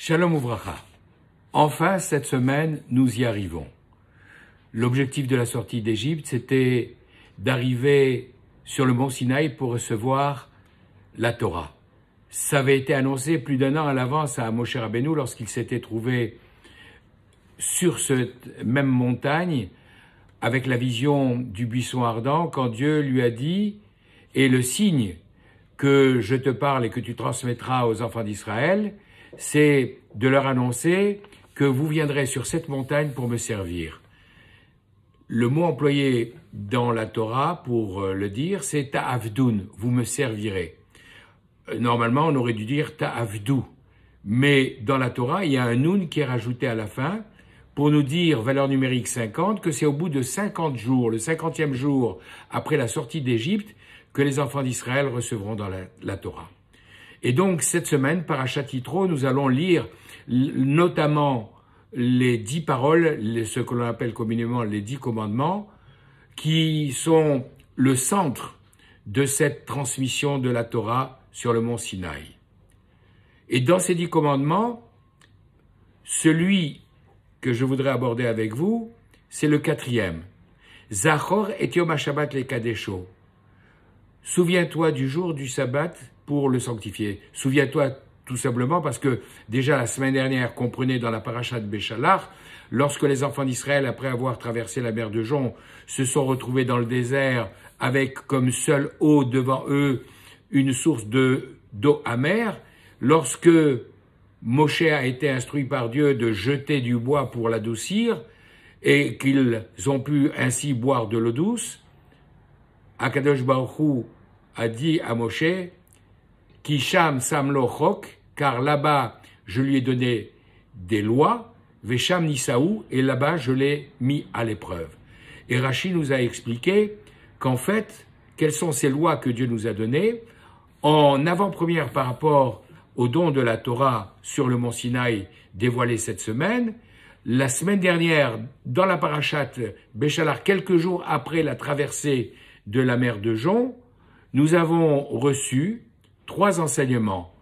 Shalom Uvracha. Enfin, cette semaine, nous y arrivons. L'objectif de la sortie d'Égypte, c'était d'arriver sur le mont Sinaï pour recevoir la Torah. Ça avait été annoncé plus d'un an à l'avance à Moshe Rabbeinu lorsqu'il s'était trouvé sur cette même montagne avec la vision du buisson ardent, quand Dieu lui a dit « Et le signe que je te parle et que tu transmettras aux enfants d'Israël, c'est de leur annoncer que vous viendrez sur cette montagne pour me servir. » Le mot employé dans la Torah pour le dire, c'est ta'avdoun, vous me servirez. Normalement, on aurait dû dire ta'avdou, mais dans la Torah, il y a un noun qui est rajouté à la fin pour nous dire, valeur numérique 50, que c'est au bout de 50 jours, le 50e jour après la sortie d'Égypte, que les enfants d'Israël recevront dans la Torah. Et donc, cette semaine, Parashat Yitro, nous allons lire notamment les 10 paroles, ce que l'on appelle communément les 10 commandements, qui sont le centre de cette transmission de la Torah sur le mont Sinaï. Et dans ces 10 commandements, celui que je voudrais aborder avec vous, c'est le 4e. Zachor et Yom HaShabbat lekadesho. Souviens-toi du jour du sabbat pour le sanctifier. Souviens-toi tout simplement parce que déjà la semaine dernière, comprenez dans la paracha de Béchalach, lorsque les enfants d'Israël, après avoir traversé la mer de Jon, se sont retrouvés dans le désert avec comme seule eau devant eux une source d'eau amère, lorsque Moshe a été instruit par Dieu de jeter du bois pour l'adoucir et qu'ils ont pu ainsi boire de l'eau douce, Akadosh Baruch Hu a dit à Moshe, Kisham samlo chok, car là-bas je lui ai donné des lois, Vesham nisaou, et là-bas je l'ai mis à l'épreuve. Et Rashi nous a expliqué qu'en fait, quelles sont ces lois que Dieu nous a données, en avant-première par rapport au don de la Torah sur le mont Sinaï dévoilé cette semaine. La semaine dernière, dans la parashat Béchalach, quelques jours après la traversée de la mer de Jon, nous avons reçu 3 enseignements.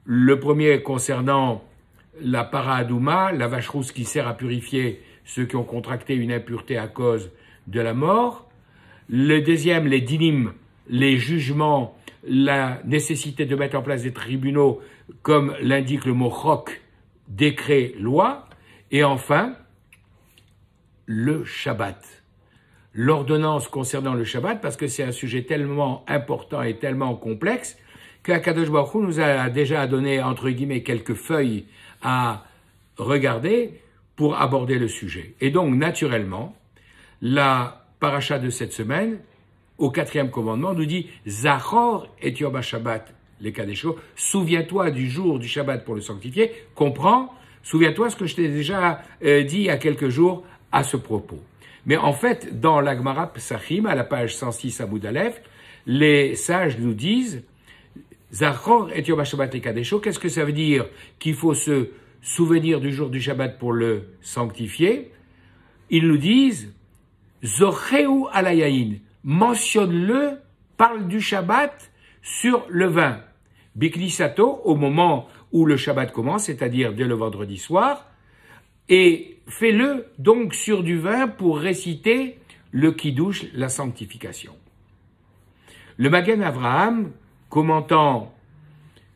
Le premier concernant la para-adouma, la vache rousse qui sert à purifier ceux qui ont contracté une impureté à cause de la mort. Le deuxième, les dinim, les jugements, la nécessité de mettre en place des tribunaux, comme l'indique le mot chok, décret, loi. Et enfin, le Shabbat. L'ordonnance concernant le Shabbat, parce que c'est un sujet tellement important et tellement complexe, qu'Akadosh Baruch Hu nous a déjà donné, entre guillemets, quelques feuilles à regarder pour aborder le sujet. Et donc, naturellement, la paracha de cette semaine, au 4e commandement, nous dit « Zachor et Yom HaShabbat lekadesho » souviens-toi du jour du Shabbat pour le sanctifier, comprends, souviens-toi ce que je t'ai déjà dit il y a quelques jours à ce propos. Mais en fait, dans la Gemara Pesachim, à la page 106 à Amud Aleph, les sages nous disent Zachor et Yom HaShabbat lekadesho, qu'est-ce que ça veut dire qu'il faut se souvenir du jour du Shabbat pour le sanctifier? Ils nous disent Zocheu alayayin, mentionne-le, parle du Shabbat sur le vin. Biklisato, au moment où le Shabbat commence, c'est-à-dire dès le vendredi soir, et fais-le donc sur du vin pour réciter le Kiddush, la sanctification. Le Magen Avraham, commentant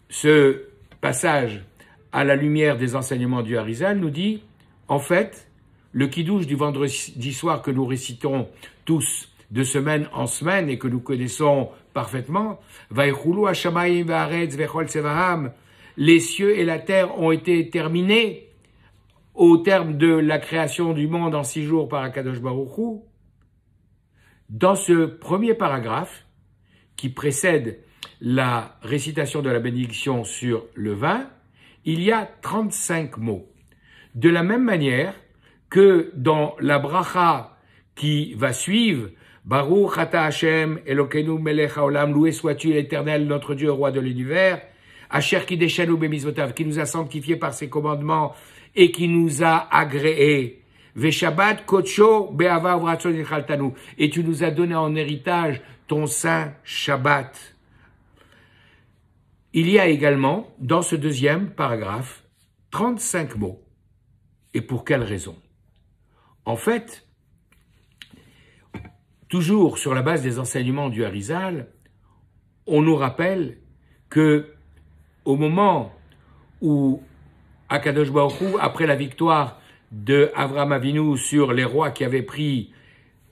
ce passage à la lumière des enseignements du Harizal, nous dit, en fait, le Kiddush du vendredi soir que nous récitons tous de semaine en semaine et que nous connaissons parfaitement, Vaychulu hashamayim va'aretz vechol tzevaham, les cieux et la terre ont été terminés au terme de la création du monde en 6 jours par Akadosh Baruch Hu. Dans ce premier paragraphe, qui précède la récitation de la bénédiction sur le vin, il y a 35 mots. De la même manière que dans la bracha qui va suivre, Baruch ata Hashem Elokeinu melech haolam, loué sois-tu l'Éternel, notre Dieu, roi de l'univers, Asher kideshanu bemizvotav, qui nous a sanctifiés par ses commandements et qui nous a agréés. Veshabbat kodsho be'ava uvratzon nichaltanu, et tu nous as donné en héritage ton saint Shabbat. Il y a également, dans ce deuxième paragraphe, 35 mots. Et pour quelle raison? En fait, toujours sur la base des enseignements du Harizal, on nous rappelle que au moment où Akadosh Baruch Hu, après la victoire de Avraham Avinu sur les rois qui avaient pris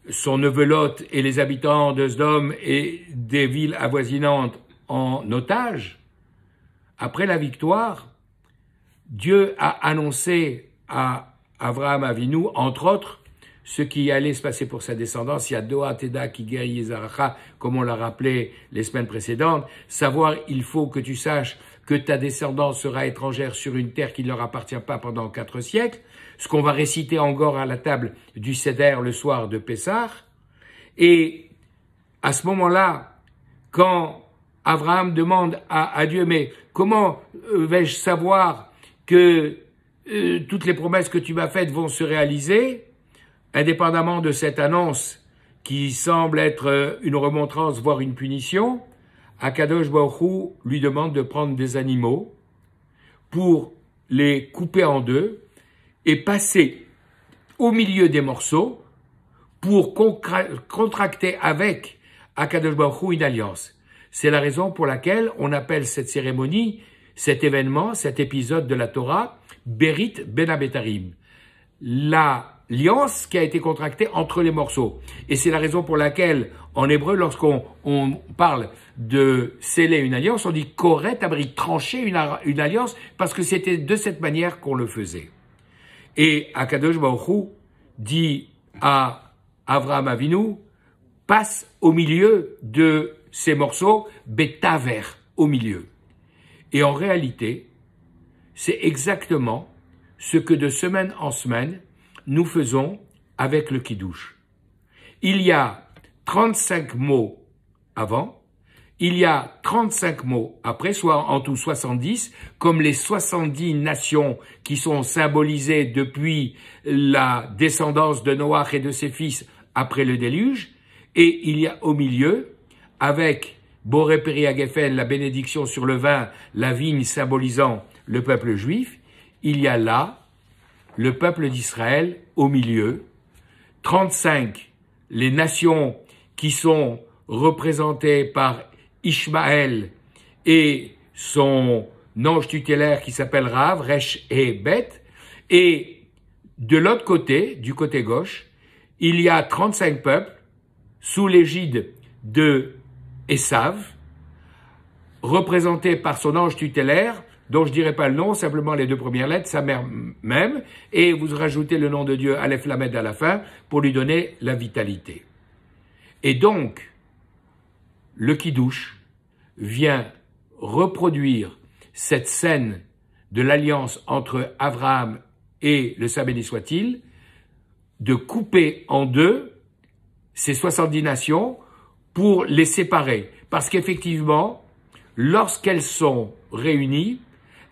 son neveu Lot et les habitants de Sodome et des villes avoisinantes en otage, après la victoire, Dieu a annoncé à Avraham Avinu, entre autres, ce qui allait se passer pour sa descendance. Il y a Doa Teda qui guérit Yezaracha, comme on l'a rappelé les semaines précédentes. Savoir, il faut que tu saches que ta descendance sera étrangère sur une terre qui ne leur appartient pas pendant 4 siècles. Ce qu'on va réciter encore à la table du Seder le soir de Pessah. Et à ce moment-là, quand Abraham demande à Dieu, mais comment vais-je savoir que toutes les promesses que tu m'as faites vont se réaliser, indépendamment de cette annonce qui semble être une remontrance, voire une punition, Akadosh Baruch Hu lui demande de prendre des animaux pour les couper en deux et passer au milieu des morceaux pour contracter avec Akadosh Baruch Hu une alliance. C'est la raison pour laquelle on appelle cette cérémonie, cet événement, cet épisode de la Torah, Berit Ben Abetarim, l'alliance qui a été contractée entre les morceaux. Et c'est la raison pour laquelle, en hébreu, lorsqu'on parle de sceller une alliance, on dit Koret Abrit, trancher une alliance, parce que c'était de cette manière qu'on le faisait. Et Akadosh Baruch Hu dit à Avraham Avinu, passe au milieu de ces morceaux, Betaver, au milieu. Et en réalité, c'est exactement ce que de semaine en semaine, nous faisons avec le Kiddush. Il y a 35 mots avant, il y a 35 mots après, soit en tout 70, comme les 70 nations qui sont symbolisées depuis la descendance de Noach et de ses fils après le déluge, et il y a au milieu, avec Boré Peri Hagefen, la bénédiction sur le vin, la vigne symbolisant le peuple juif, il y a là le peuple d'Israël au milieu, 35 les nations qui sont représentées par Ishmaël et son ange tutélaire qui s'appelle Rav, Resh et Bet, et de l'autre côté, du côté gauche, il y a 35 peuples sous l'égide de Esav, représenté par son ange tutélaire, dont je dirai pas le nom, simplement les 2 premières lettres, sa mère même, et vous rajoutez le nom de Dieu, Aleph Lamed à la fin, pour lui donner la vitalité. Et donc, le Kiddush vient reproduire cette scène de l'alliance entre Abraham et le Saint béni soit-il, de couper en deux ces 70 nations pour les séparer. Parce qu'effectivement, lorsqu'elles sont réunies,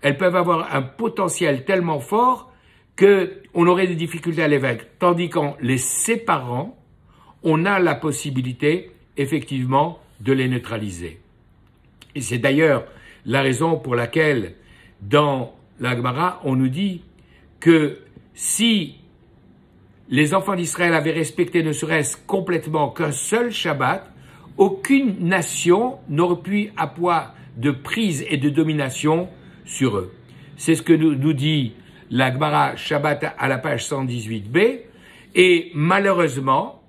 elles peuvent avoir un potentiel tellement fort qu'on aurait des difficultés à les vaincre. Tandis qu'en les séparant, on a la possibilité, effectivement, de les neutraliser. Et c'est d'ailleurs la raison pour laquelle, dans la Gemara, on nous dit que si les enfants d'Israël avaient respecté ne serait-ce complètement qu'un seul Shabbat, aucune nation n'aurait pu avoir de prise et de domination sur eux. C'est ce que nous dit la Gemara Shabbat à la page 118b. Et malheureusement,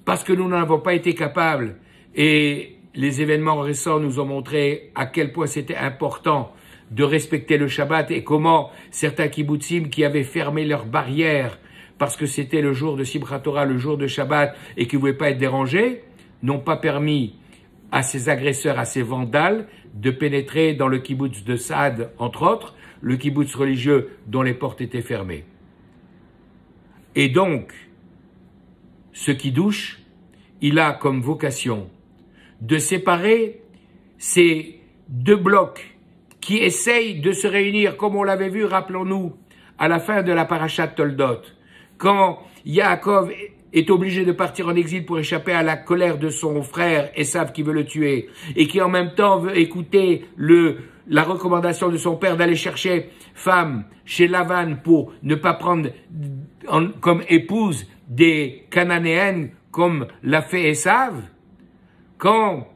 parce que nous n'en avons pas été capables, et les événements récents nous ont montré à quel point c'était important de respecter le Shabbat et comment certains kibbutzim qui avaient fermé leurs barrières parce que c'était le jour de Simchat Torah, le jour de Shabbat, et qui ne voulaient pas être dérangés, n'ont pas permis à ces agresseurs, à ces vandales, de pénétrer dans le kibbutz de Saad, entre autres, le kibbutz religieux dont les portes étaient fermées. Et donc, ce Kiddush, il a comme vocation de séparer ces 2 blocs qui essayent de se réunir, comme on l'avait vu, rappelons-nous, à la fin de la parashat Toldot, quand Yaakov est obligé de partir en exil pour échapper à la colère de son frère Esav qui veut le tuer, et qui en même temps veut écouter la recommandation de son père d'aller chercher femme chez Lavan pour ne pas prendre comme épouse des Cananéennes comme l'a fait Esav, quand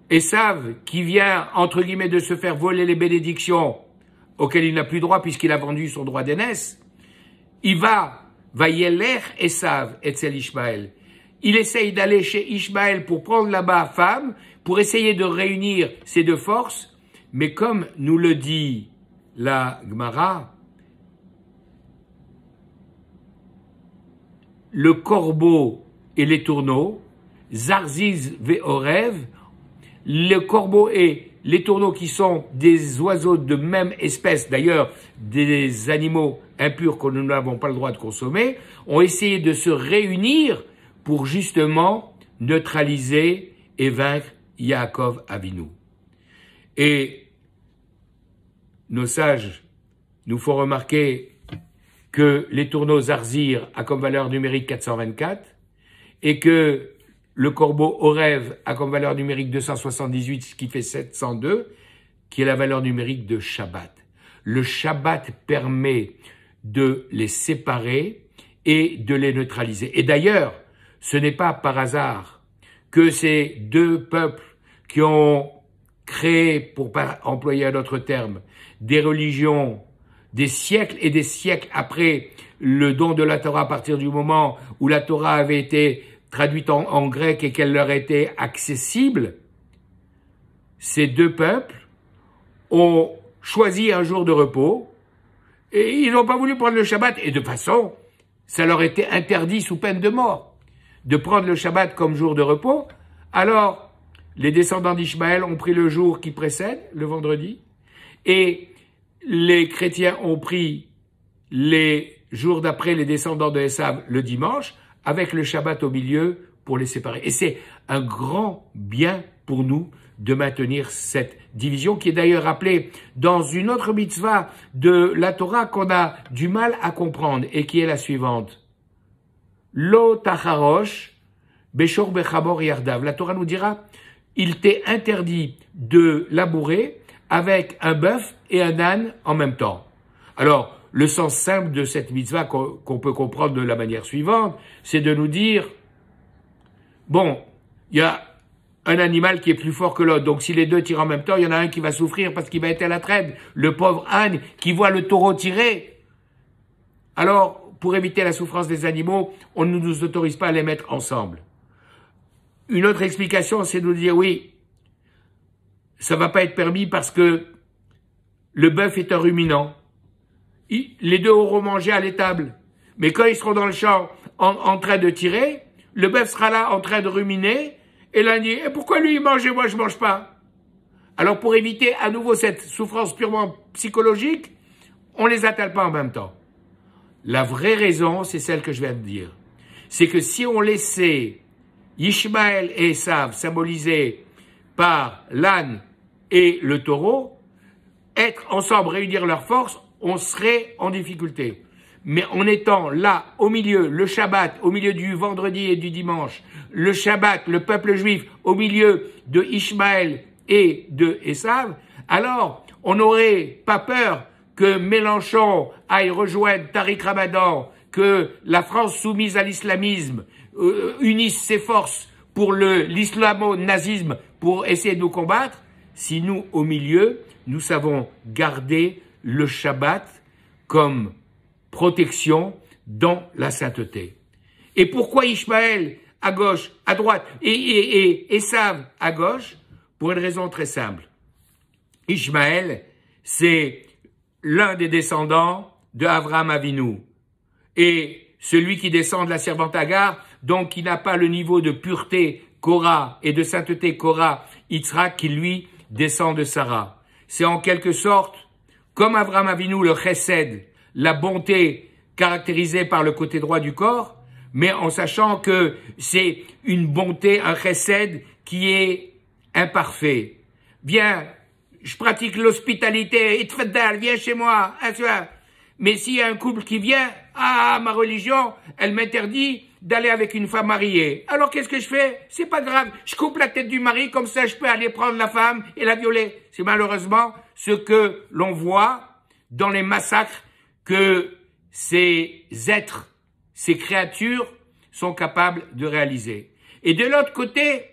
Esav, qui vient, entre guillemets, de se faire voler les bénédictions auxquelles il n'a plus droit puisqu'il a vendu son droit d'aînesse, il va yeler Esav etzel Ishmaël. Il essaye d'aller chez Ishmaël pour prendre là-bas femme, pour essayer de réunir ces deux forces, mais comme nous le dit la Gemara, le corbeau et les tourneaux, Zarziz ve'orev, le corbeau et les tourneaux qui sont des oiseaux de même espèce, d'ailleurs des animaux impurs que nous n'avons pas le droit de consommer, ont essayé de se réunir pour justement neutraliser et vaincre Yaakov Avinu. Et nos sages nous font remarquer que les tourneaux Zarzir a comme valeur numérique 424 et que le corbeau Orev a comme valeur numérique 278, ce qui fait 702, qui est la valeur numérique de Shabbat. Le Shabbat permet de les séparer et de les neutraliser. Et d'ailleurs, ce n'est pas par hasard que ces deux peuples qui ont créé, pour pas employer un autre terme, des religions des siècles et des siècles après le don de la Torah, à partir du moment où la Torah avait été traduite en grec et qu'elle leur était accessible, ces deux peuples ont choisi un jour de repos et ils n'ont pas voulu prendre le Shabbat. Et de façon, ça leur était interdit sous peine de mort de prendre le Shabbat comme jour de repos. Alors, les descendants d'Ishmaël ont pris le jour qui précède, le vendredi, et les chrétiens ont pris les jours d'après, les descendants de Esav, le dimanche, avec le Shabbat au milieu pour les séparer. Et c'est un grand bien pour nous de maintenir cette division, qui est d'ailleurs rappelée dans une autre mitzvah de la Torah qu'on a du mal à comprendre, et qui est la suivante. Lo tacharosh beshor bechamor yardav. La Torah nous dira, il t'est interdit de labourer avec un bœuf et un âne en même temps. Alors, le sens simple de cette mitzvah qu'on peut comprendre de la manière suivante, c'est de nous dire, bon, il y a un animal qui est plus fort que l'autre, donc si les deux tirent en même temps, il y en a un qui va souffrir parce qu'il va être à la traîne, le pauvre âne qui voit le taureau tirer. Alors, pour éviter la souffrance des animaux, on ne nous autorise pas à les mettre ensemble. Une autre explication, c'est de nous dire, oui, ça va pas être permis parce que le bœuf est un ruminant. Les deux auront mangé à l'étable. Mais quand ils seront dans le champ en train de tirer, le bœuf sera là en train de ruminer, et l'âne dit, pourquoi lui il mange et moi je mange pas? Alors pour éviter à nouveau cette souffrance purement psychologique, on les attelle pas en même temps. La vraie raison, c'est celle que je viens de dire. C'est que si on laissait Ishmaël et Esav symbolisés par l'âne et le taureau, être ensemble, réunir leurs forces, on serait en difficulté. Mais en étant là, au milieu, le Shabbat, au milieu du vendredi et du dimanche, le Shabbat, le peuple juif, au milieu de Ishmaël et de Esav, alors on n'aurait pas peur que Mélenchon aille rejoindre Tariq Ramadan, que la France soumise à l'islamisme unisse ses forces pour l'islamo-nazisme pour essayer de nous combattre, si nous, au milieu, nous savons garder le Shabbat comme protection dans la sainteté. Et pourquoi Ishmaël à gauche, à droite, et Esav à gauche? Pour une raison très simple. Ishmaël, c'est l'un des descendants de Avraham Avinu, et celui qui descend de la servante Agar, donc qui n'a pas le niveau de pureté Korah et de sainteté Korah, Yitzhak, qui lui descend de Sarah. C'est en quelque sorte, comme Avraham Avinu, le chesed, la bonté caractérisée par le côté droit du corps, mais en sachant que c'est une bonté, un chesed qui est imparfait. Viens, je pratique l'hospitalité, itfaddal, viens chez moi, hein, tu vois. Mais s'il y a un couple qui vient, ma religion, elle m'interdit d'aller avec une femme mariée. Alors qu'est-ce que je fais? C'est pas grave, je coupe la tête du mari, comme ça je peux aller prendre la femme et la violer. C'est malheureusement ce que l'on voit dans les massacres que ces êtres, ces créatures sont capables de réaliser. Et de l'autre côté,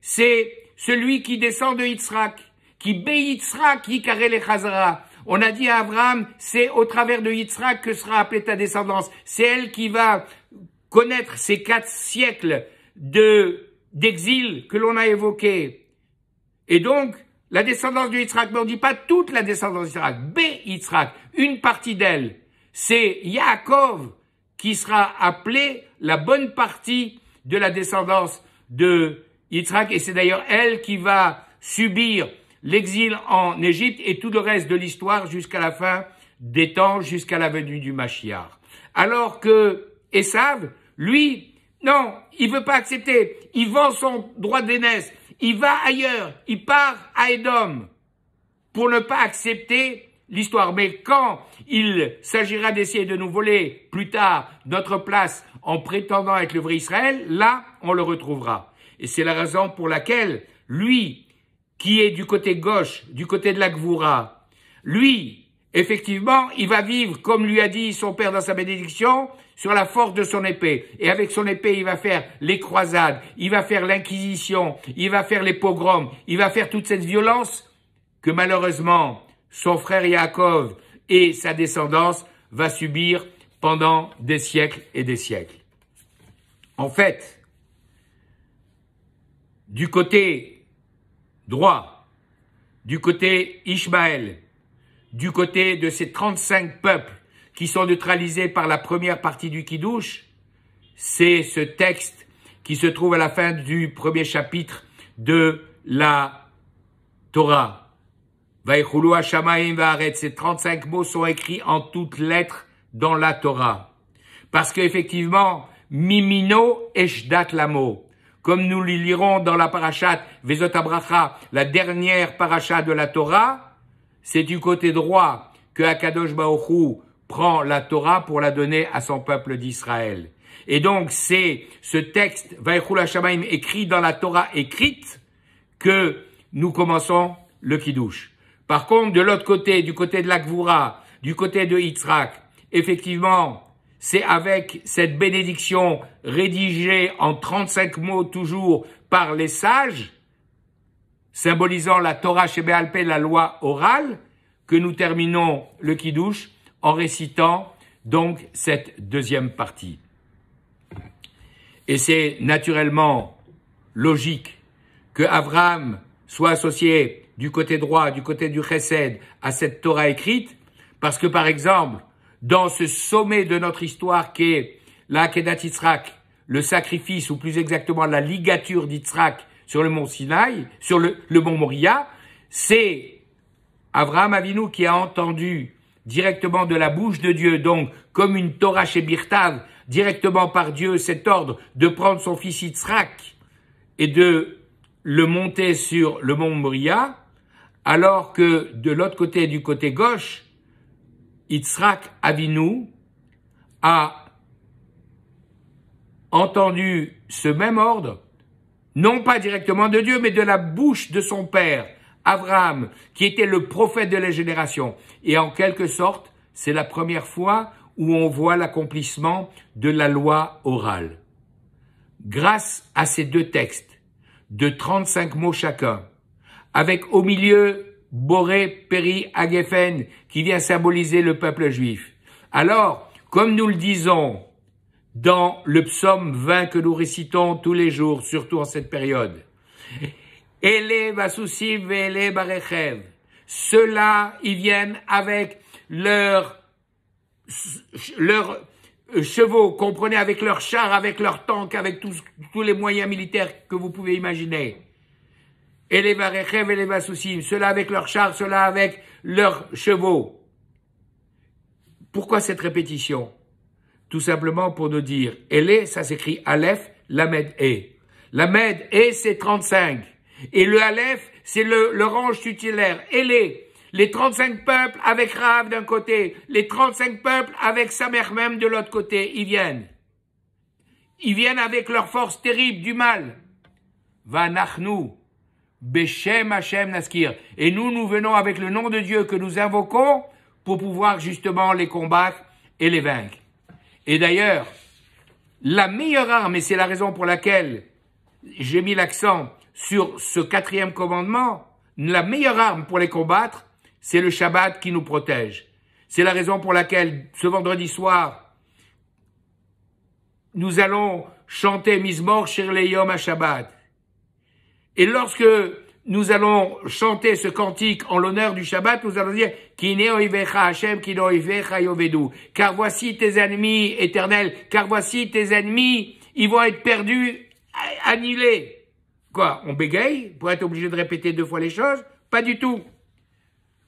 c'est celui qui descend de Yitzhak, qui Yitzhak Yikare le Chazara. On a dit à Abraham, c'est au travers de Yitzhak que sera appelée ta descendance. C'est elle qui va connaître ces 4 siècles d'exil que l'on a évoqués. Et donc, la descendance de Yitzhak, mais on ne dit pas toute la descendance de Yitzhak, Yitzhak, une partie d'elle. C'est Yaakov qui sera appelé la bonne partie de la descendance de Yitzhak, et c'est d'ailleurs elle qui va subir l'exil en Égypte et tout le reste de l'histoire jusqu'à la fin des temps, jusqu'à la venue du Mashiach. Alors que Esav, lui, non, il veut pas accepter. Il vend son droit d'aînesse. Il va ailleurs. Il part à Édom pour ne pas accepter l'histoire. Mais quand il s'agira d'essayer de nous voler plus tard notre place en prétendant être le vrai Israël, là, on le retrouvera. Et c'est la raison pour laquelle lui, qui est du côté gauche, du côté de la Gvoura, lui, effectivement, il va vivre, comme lui a dit son père dans sa bénédiction, sur la force de son épée. Et avec son épée, il va faire les croisades, il va faire l'inquisition, il va faire les pogroms, il va faire toute cette violence que malheureusement, son frère Yaakov et sa descendance va subir pendant des siècles et des siècles. En fait, du côté droit, du côté Ishmaël, du côté de ces 35 peuples qui sont neutralisés par la première partie du Kiddush, c'est ce texte qui se trouve à la fin du premier chapitre de la Torah. Vaïchoulou Hashamaim Va'aretz, ces 35 mots sont écrits en toutes lettres dans la Torah. Parce qu'effectivement, Mimino Eshdat Lamo, comme nous le lirons dans la parashat Vezot Abracha, la dernière parashat de la Torah, c'est du côté droit que Akadosh Baruch Hu prend la Torah pour la donner à son peuple d'Israël. Et donc, c'est ce texte, Vaïchoul Hashamaim, écrit dans la Torah écrite, que nous commençons le Kiddush. Par contre, de l'autre côté, du côté de la Gvoura, du côté de Yitzhak, effectivement, c'est avec cette bénédiction rédigée en 35 mots toujours par les sages, symbolisant la Torah Shebéal Peh, la loi orale, que nous terminons le Kiddush en récitant donc cette deuxième partie. Et c'est naturellement logique que Abraham soit associé du côté droit, du côté du Chesed, à cette Torah écrite, parce que par exemple, dans ce sommet de notre histoire qu'est la Akedat Yitzhak, le sacrifice, ou plus exactement la ligature d'Yitzhak sur le mont Sinaï, sur le mont Moria, c'est Avraham Avinu qui a entendu directement de la bouche de Dieu, donc comme une Torah chez Birtav, directement par Dieu, cet ordre de prendre son fils Yitzhak et de le monter sur le mont Moria, alors que de l'autre côté, du côté gauche, Yitzhak Avinu a entendu ce même ordre, non pas directement de Dieu, mais de la bouche de son père, Abraham, qui était le prophète de la génération. Et en quelque sorte, c'est la première fois où on voit l'accomplissement de la loi orale. Grâce à ces deux textes, de 35 mots chacun, avec au milieu Boré, Péri, Agéfen, qui vient symboliser le peuple juif. Alors, comme nous le disons dans le psaume 20 que nous récitons tous les jours, surtout en cette période, Ele vasusiv ve'ele barechev, ceux-là, ils viennent avec leurs chevaux, comprenez, avec leurs chars, avec leurs tanks, avec tous les moyens militaires que vous pouvez imaginer. Et les varechev et les vasusim, ceux-là avec leurs chars, ceux-là avec leurs chevaux. Pourquoi cette répétition? Tout simplement pour nous dire, Elé, ça s'écrit Aleph, Lamed E. Lamed E, c'est 35. Et le Aleph, c'est le range tutélaire. Elé, les 35 peuples avec Rav d'un côté, les 35 peuples avec sa mère même de l'autre côté, ils viennent. ils viennent avec leur force terrible du mal. Vanachnu, Beshem Hashem Naskir. Et nous venons avec le nom de Dieu que nous invoquons pour pouvoir justement les combattre et les vaincre. Et d'ailleurs, la meilleure arme, et c'est la raison pour laquelle j'ai mis l'accent sur ce 4e commandement, la meilleure arme pour les combattre, c'est le Shabbat qui nous protège. C'est la raison pour laquelle, ce vendredi soir, nous allons chanter Mizmor Shirlei Yom HaShabbat. Et lorsque nous allons chanter ce cantique en l'honneur du Shabbat, nous allons dire Kine oivecha Hashem, Kine oivecha yovedu. Car voici tes ennemis éternels, car voici tes ennemis, ils vont être perdus, annihilés. Quoi, on bégaye pour être obligé de répéter 2 fois les choses? Pas du tout.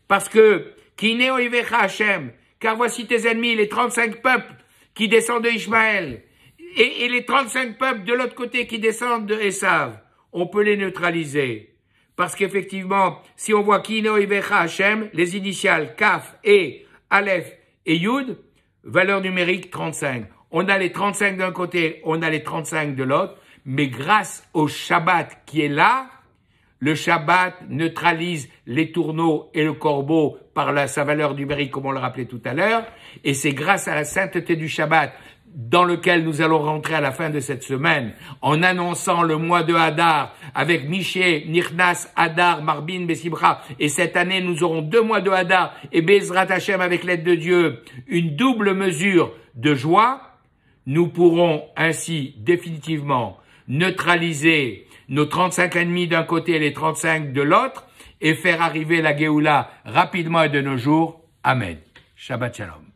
Parce que Kine oivecha Hashem, car voici tes ennemis, les 35 peuples qui descendent de Ishmaël, et les 35 peuples de l'autre côté qui descendent de Esav, on peut les neutraliser. Parce qu'effectivement, si on voit Kino Ivecha Hashem, les initiales Kaf et Aleph et Yud, valeur numérique 35. On a les 35 d'un côté, on a les 35 de l'autre, mais grâce au Shabbat qui est là, le Shabbat neutralise les tourneaux et le corbeau par sa valeur numérique, comme on le rappelait tout à l'heure, et c'est grâce à la sainteté du Shabbat dans lequel nous allons rentrer à la fin de cette semaine, en annonçant le mois de Hadar, avec Miché, Nirnas, Hadar, Marbin, Besibra, et cette année nous aurons 2 mois de Hadar, et Bezrat Hashem, avec l'aide de Dieu, une double mesure de joie, nous pourrons ainsi définitivement neutraliser nos 35 ennemis d'un côté et les 35 de l'autre, et faire arriver la Géoula rapidement et de nos jours. Amen. Shabbat Shalom.